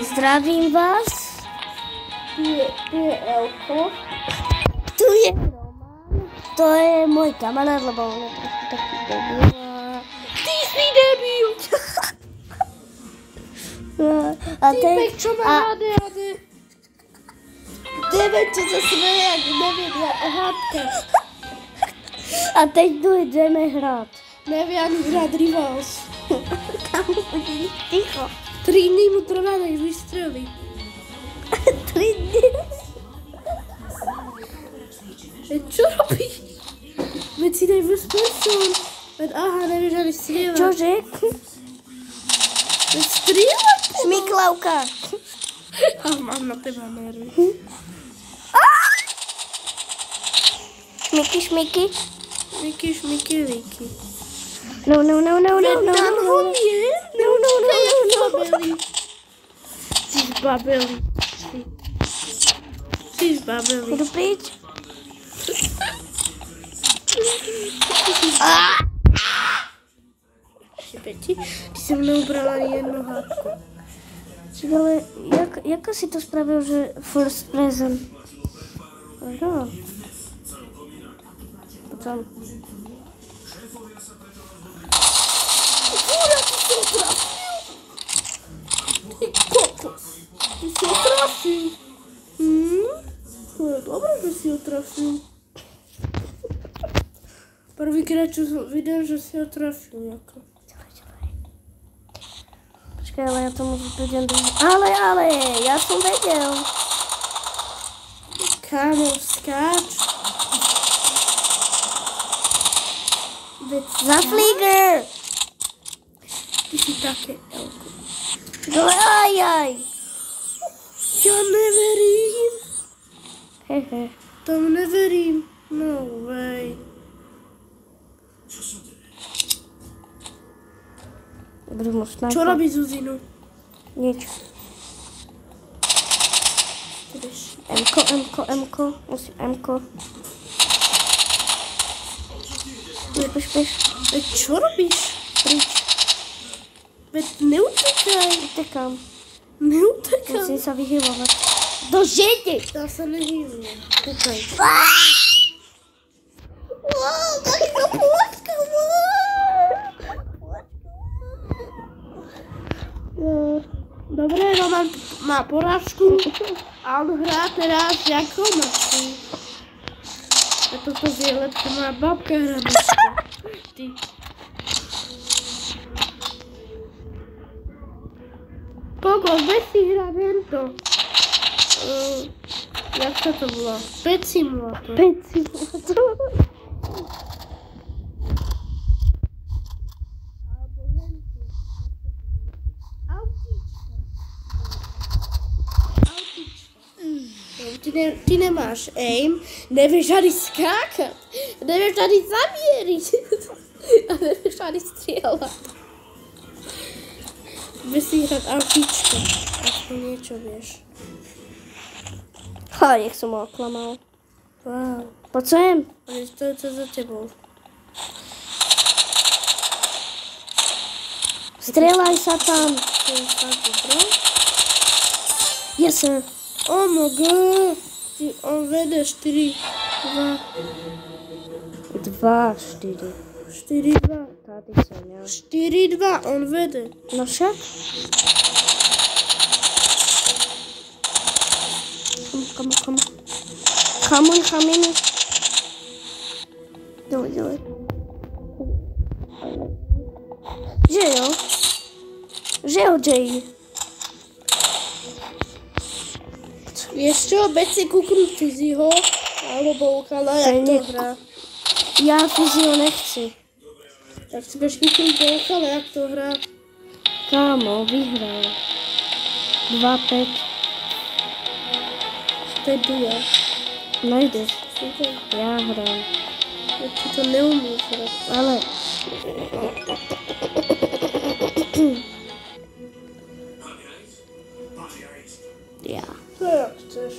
Zdravím vás. Tu je Elko. Tu je Roman. To je môj kamarát, lebo on je trošku taký debil. Ty si debil! Týpek, čo má ADHD. Neviem, čo sa smeje, ak neviem, ja hádka. A teď ideme hrať. Neviem ani hrať Rivals. Kam budeš? Ticho. 3 dní mu trvá, než vystrelí. 3 dní. Čo robíš? Veď si daj first person. Veď aha, nevieš ani strieľať. Čože? Veď strieľať? Šmiklavka. Mám na teba nervy. Šmiky, šmiky. Šmiky, líky. No. Veď tam ho je. No. Babeli. Si zbabeli. Si zbabeli. Jdu pryč. Šepeti, ty si mnou ubrala jednu hádku. Ale jako si to spravil, že first present? Aha. Potom. Fúra, ty si ho trafil. Ty kokos. Ty si ho trafil. To je dobré, že si ho trafil. Prvýkrát, čo som videl, že si ho trafil. Jako. Počkej, ale ja tomu budem držať. Ale, ja som vedel. Kámo, skáč. Za flíger. Ty si také elko. Dole, aj. Ja neverím. Hehe. Tomu neverím. No way. Budu mu snajpať. Čo robí Zuzinu? Nič. Mko. Musím Mko. Peš. Veď čo robíš? Pryč. Veď neutekaj. Utekám. Neutekaj. Musím sa vyhýlovať. Do žity! Ja sa nehýlujem. Kúkaj. Taká pôčka, Dobre, Roman má porážku a on hrá teraz ako mŕtvý. A toto je lepšie, moja babka hrá dneska. Ty. Kokos, bez si hrá tento. Jak sa to volá? Pet Simulator. Ty nemáš aim, nevieš ani skákať, nevieš ani zamieriť a nevieš ani strieľať. Vieš si hrať autičko, aspoň niečo vieš. Nech som ho oklamal. Wow. Poď sem. Ale to je za tebou. Strieľaj sa tam. To je fakt dobré. Yes, sir. Oh my god. On vede 4-2. 2, 4. 4-2. Tady som ja. 4-2, on vede. No však. Come on. Dole. Že jo, Jay. Vieš čo, beď si kúknúť Fiziho, alebo ukala, jak to hrá. Ja Fizio nechci. Tak si budeš kúknúť do ukala, jak to hrá. Kámo, vyhral. 2-5. 5-2. Nejdeš. Super. Ja hrám. Veď ty to neumíš hrať. Ale... Ja. To jak chceš.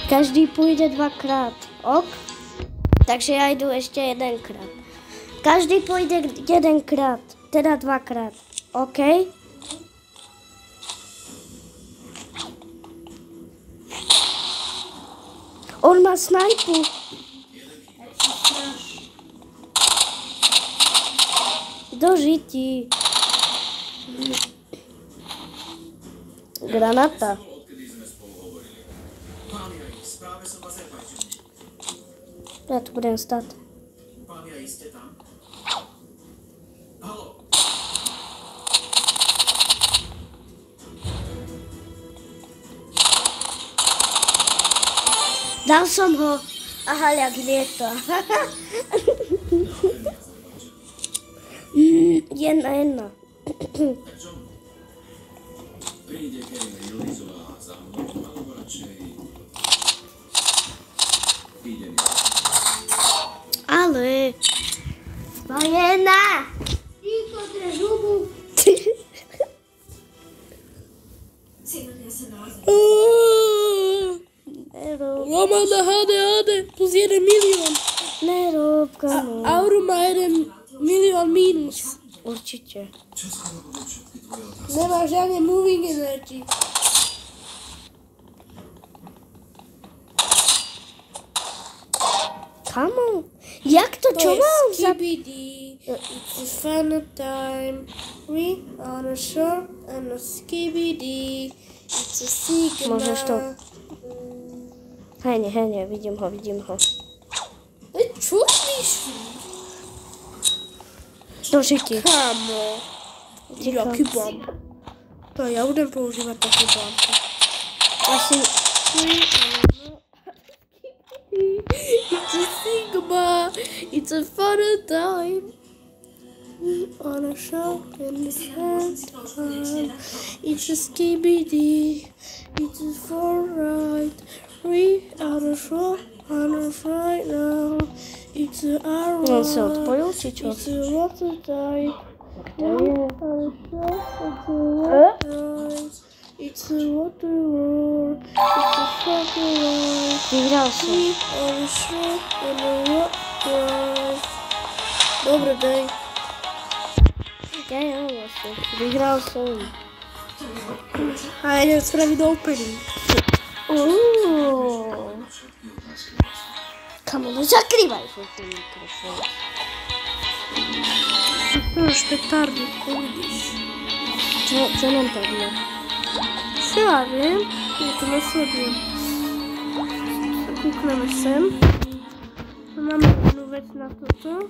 Každý půjde dvakrát. Ok? Takže ja jdu ještě jedenkrát. Každý půjde jedenkrát, teda dvakrát. OK? On má snajpu. Do žití. Granata. Já tu budem stát. Dal som ho. Aha, jak lieta. 1-1. Ale 2-1. Ticho, drž hubu. Romana, hade, plus 1 milion. Nerob, kamo. Auro má 1 milion mínus. Určitě. Nemá žádný moving energy. Kamo, jak to, čo mám za... KBD. It's a fun time. We on a shore and a skibidi. It's a sigma. Môžeš to. Hej, vidím ho. Čo myslíš? Do žití. Kamo. Jaký bomb. To ja budem používať takú bombu. Asi... It's a sigma. It's a fun time. On a show in the sand. It's a skibidi. It's a fun right. We on a show on a right now. It's a hour. On sa odpojil, či čo? It's a water time. It's a water world. It's a fucking world. Vyhral som. On a show on a water. Dobre, daj. Ja, vlastne. Vyhral som. A idem spraviť opening. Kamo, no zakrývaj svoj mikrofón. Máš petardu, uvidíš. Čo nám padlo? Čo ja viem? Ja to nesledujem. Kúkneme sem. Máme jednu vec na toto.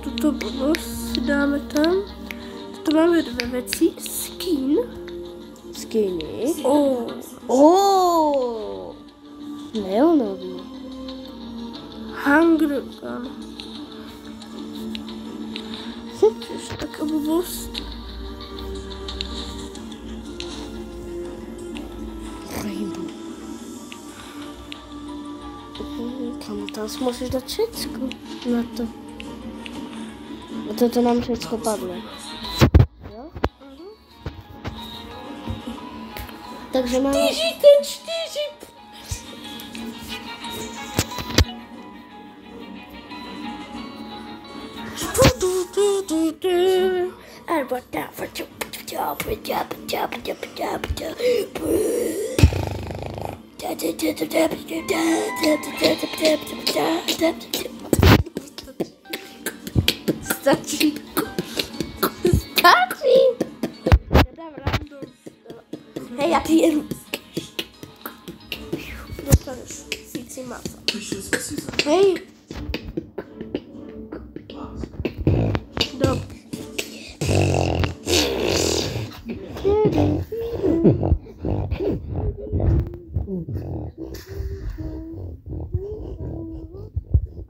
Tuto bonus si dáme tam. Tu máme dve veci. Skin. Skiny? Oh. Neonový. Hunger gun. Čiže taká blbosť. Rainbow. Kamo, tam si musíš dať všetko na to. A toto nám všetko padlo. Jo? Takže máme... Ten 4. Stačí. Ja dám random. Hej, ja ty jedu. Dostaneš síci masa. Hej. Dobre.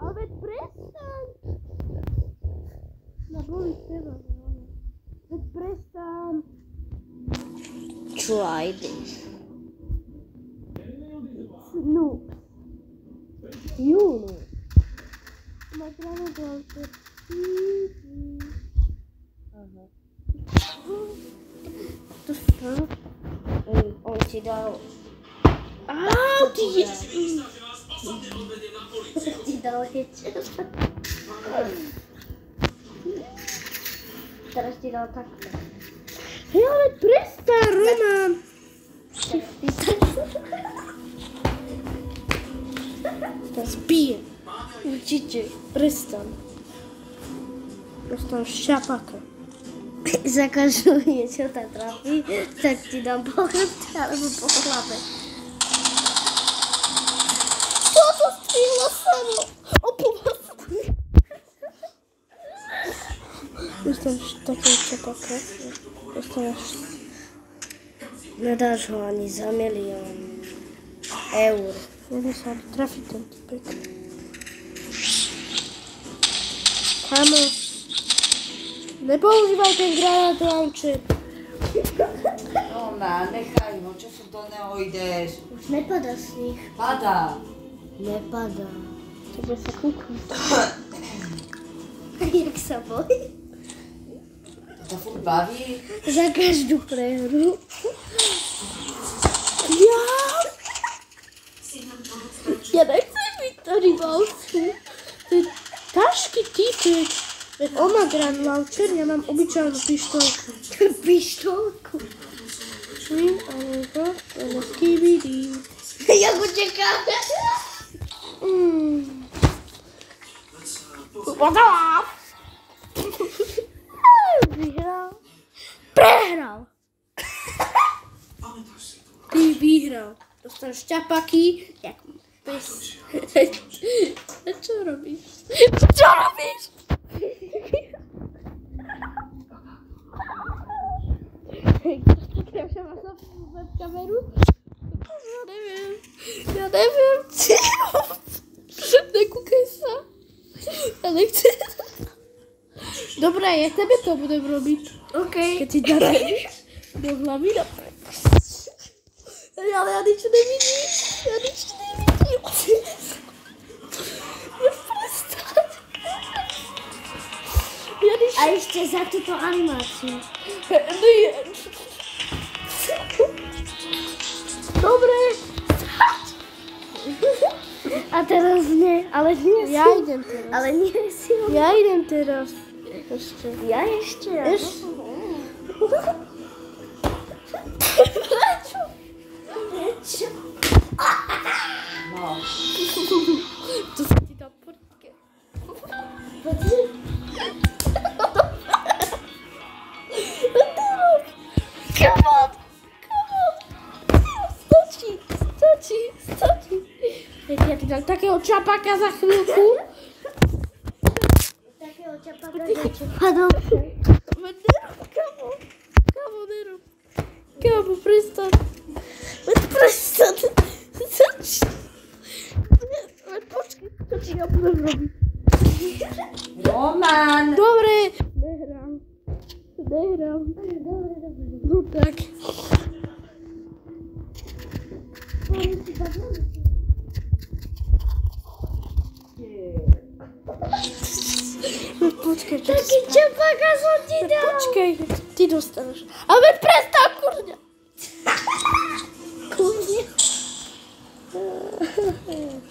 Ale veď prestaň. No boli teba. Veď prestaň. Try this. No. You know. Ma bravo volte. Aha. To sta? On ti dal... Á, ty je... dal hit. Teraz ti dal takto. Hej, ale prestaň, Roman. Teraz bije. Určite. Prestaň. Dostaneš šťapaka. Za každú niečo tá trafí, tak ti dám po chrbte alebo po hlave. Toto strihlo samo. Dostaneš takého šťapaka. Dostaneš... Nedáš ho ani za 1 000 000 eur. Jedno sa trafi ten typek. Kamo. Nepoužívaj ten granát launcher. No má, nechaj ho, čo sa do neho ideš? Už nepadá sníh. Padá. Nepadá. Tebe sa kúknúť. Jak sa bojí? To furt baví? Za každú prehru. Ja nechcem byť to rybovský. To je ťažký typek. Veď on má granát launcher, ja mám obyčajnú pištolku. Pištolku. Švím, alebo skibidi. Jak uteká. Vyhral. Prehral. Ty vyhral. Dostaneš šťapaky, jak pes. A čo robíš? Čo robíš? Ja máš na webkameru? Ja neviem. Nekúkaj sa. Ja nechcem. Dobre, ja tebe to budem robiť. OK. Keď ti dáš do hlavy na ale ja nič nevidím. Ja nič nevidím. Prestaň. Ja nič... A ešte za túto animáciu. Dobre. A teraz nie, ale nie si. Ja idem teraz. Ale nie si. Ja idem teraz. Ešte. Ja ešte. Ešte. Prečo? No. To sa ti dá portke. Come on. Stačí. Ja ti dám takého čapaka za chvíľku. Takého čapaka, čo padol. Kamo, prestaň. Prestaň. Počkej, to ti ja budem robiť. Roman! Dobre. Nehrám. No tak. Počkej, Taký čapaka som ti dal. Počkej, ty dostaneš. Ale veď prestaň, kurňa. Kurňa.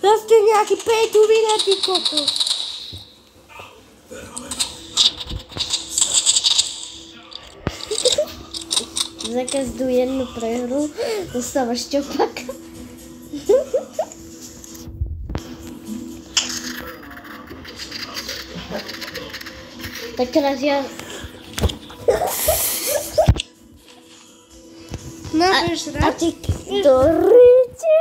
Zase nejaký pay to win, ty kokos. Za každú jednu prehru dostávaš čapaka. Tak teraz ja... Máš A rád? ty do ryte?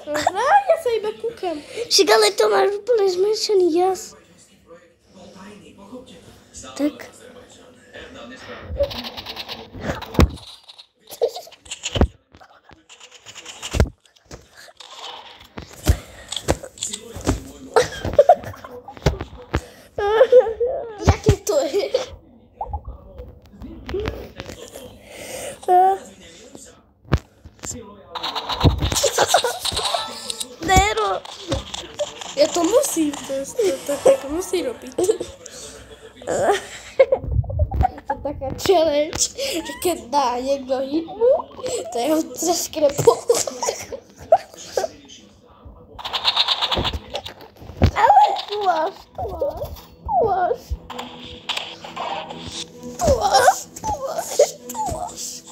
Hraj, ja sa iba kúkam. Však ale to máš úplne zmenšený jas. Tak. Jaké to je? Nero. Ja to musím, to musí robiť. Je to taká challenge, že keď dá niekto hitmu, To je troszkę lepo. Ale tu masz.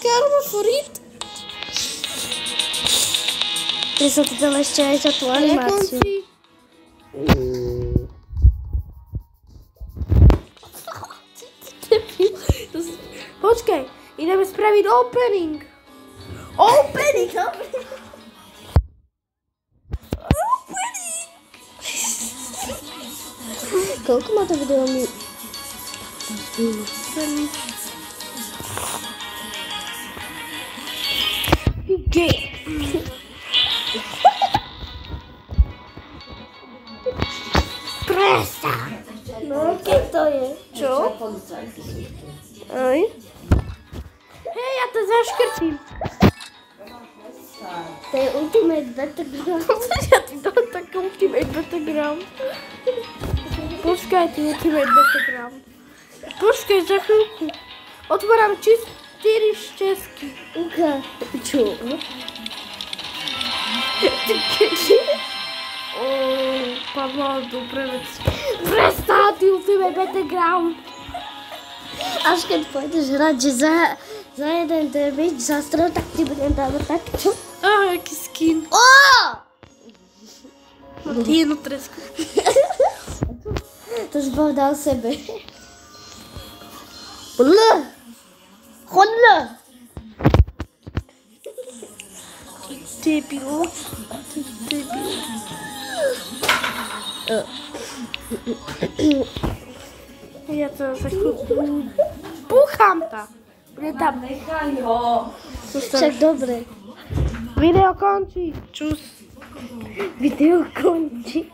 Karma for it. Ty co ty tam chciałeś za tą animację? Poczekaj, ideme spraviť opening. Opening! Koľko má to video mi? Presa! No, keď to je? Čo? Aj? Hej, ja to zaškrtím. To je Ultimate Battleground. Ja ti dám tak Ultimate Battleground. Počkaj, ty Ultimate Battleground. Počkaj, za chvíľku. Otváram 4 šťastky. Uka. Čo? Ty keďže? Pavel, dobre vec. Prestá, ty Ultimate Battleground. Až keď pôjdeš hrať, že za jeden damage zastrel, tak ti budem dávať takto. Aký skin. Ó! No ty jednu tresku. To si povedal sebe. Chodle! Debil. Debil. Ja to za chvíľku. Púcham ta. Bude tam. Nechaj ho. Však dobre. Video končí. Čus. Video končí.